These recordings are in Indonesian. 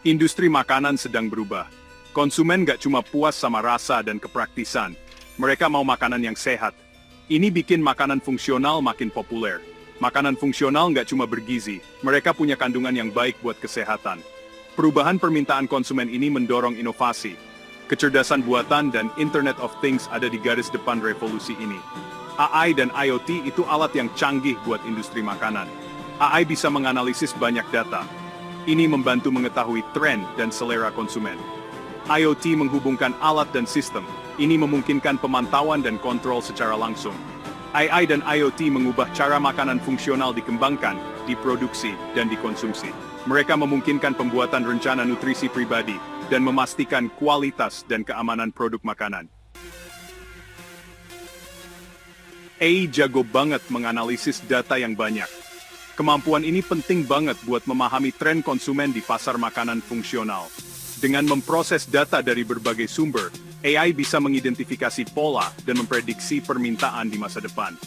Industri makanan sedang berubah. Konsumen gak cuma puas sama rasa dan kepraktisan. Mereka mau makanan yang sehat. Ini bikin makanan fungsional makin populer. Makanan fungsional nggak cuma bergizi, mereka punya kandungan yang baik buat kesehatan. Perubahan permintaan konsumen ini mendorong inovasi. Kecerdasan buatan dan Internet of Things ada di garis depan revolusi ini. AI dan IoT itu alat yang canggih buat industri makanan. AI bisa menganalisis banyak data. Ini membantu mengetahui tren dan selera konsumen. IoT menghubungkan alat dan sistem. Ini memungkinkan pemantauan dan kontrol secara langsung. AI dan IoT mengubah cara makanan fungsional dikembangkan, diproduksi, dan dikonsumsi. Mereka memungkinkan pembuatan rencana nutrisi pribadi dan memastikan kualitas dan keamanan produk makanan. AI jago banget menganalisis data yang banyak. Kemampuan ini penting banget buat memahami tren konsumen di pasar makanan fungsional. Dengan memproses data dari berbagai sumber, AI bisa mengidentifikasi pola dan memprediksi permintaan di masa depan.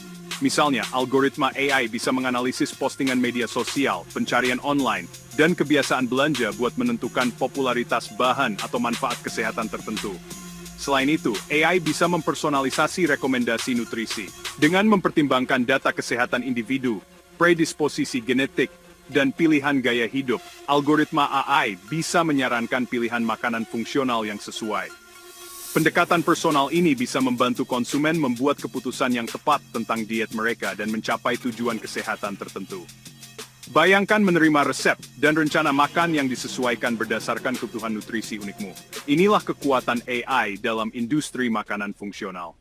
Misalnya, algoritma AI bisa menganalisis postingan media sosial, pencarian online, dan kebiasaan belanja buat menentukan popularitas bahan atau manfaat kesehatan tertentu. Selain itu, AI bisa mempersonalisasi rekomendasi nutrisi. Dengan mempertimbangkan data kesehatan individu, predisposisi genetik, dan pilihan gaya hidup, algoritma AI bisa menyarankan pilihan makanan fungsional yang sesuai. Pendekatan personal ini bisa membantu konsumen membuat keputusan yang tepat tentang diet mereka dan mencapai tujuan kesehatan tertentu. Bayangkan menerima resep dan rencana makan yang disesuaikan berdasarkan kebutuhan nutrisi unikmu. Inilah kekuatan AI dalam industri makanan fungsional.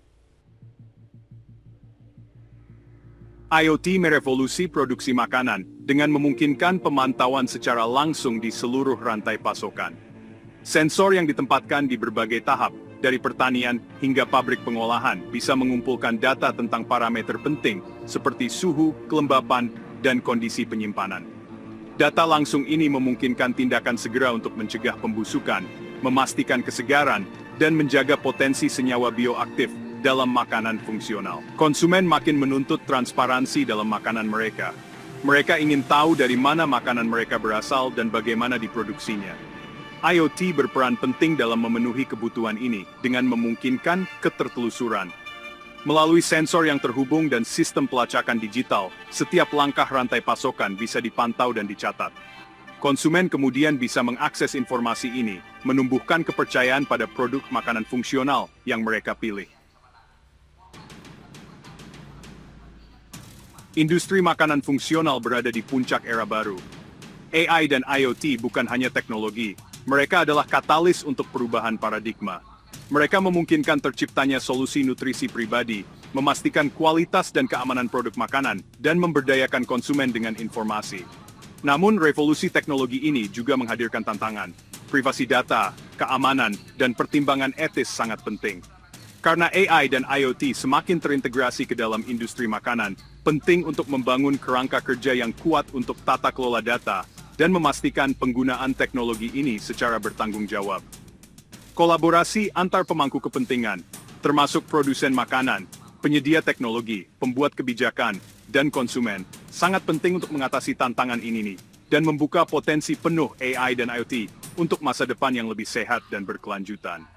IoT merevolusi produksi makanan dengan memungkinkan pemantauan secara langsung di seluruh rantai pasokan. Sensor yang ditempatkan di berbagai tahap, dari pertanian hingga pabrik pengolahan, bisa mengumpulkan data tentang parameter penting seperti suhu, kelembapan, dan kondisi penyimpanan. Data langsung ini memungkinkan tindakan segera untuk mencegah pembusukan, memastikan kesegaran, dan menjaga potensi senyawa bioaktif dalam makanan fungsional. Konsumen makin menuntut transparansi dalam makanan mereka. Mereka ingin tahu dari mana makanan mereka berasal dan bagaimana diproduksinya. IoT berperan penting dalam memenuhi kebutuhan ini dengan memungkinkan ketertelusuran. Melalui sensor yang terhubung dan sistem pelacakan digital, setiap langkah rantai pasokan bisa dipantau dan dicatat. Konsumen kemudian bisa mengakses informasi ini, menumbuhkan kepercayaan pada produk makanan fungsional yang mereka pilih. Industri makanan fungsional berada di puncak era baru. AI dan IoT bukan hanya teknologi, mereka adalah katalis untuk perubahan paradigma. Mereka memungkinkan terciptanya solusi nutrisi pribadi, memastikan kualitas dan keamanan produk makanan, dan memberdayakan konsumen dengan informasi. Namun revolusi teknologi ini juga menghadirkan tantangan. Privasi data, keamanan, dan pertimbangan etis sangat penting. Karena AI dan IoT semakin terintegrasi ke dalam industri makanan, penting untuk membangun kerangka kerja yang kuat untuk tata kelola data dan memastikan penggunaan teknologi ini secara bertanggung jawab. Kolaborasi antar pemangku kepentingan, termasuk produsen makanan, penyedia teknologi, pembuat kebijakan, dan konsumen, sangat penting untuk mengatasi tantangan ini dan membuka potensi penuh AI dan IoT untuk masa depan yang lebih sehat dan berkelanjutan.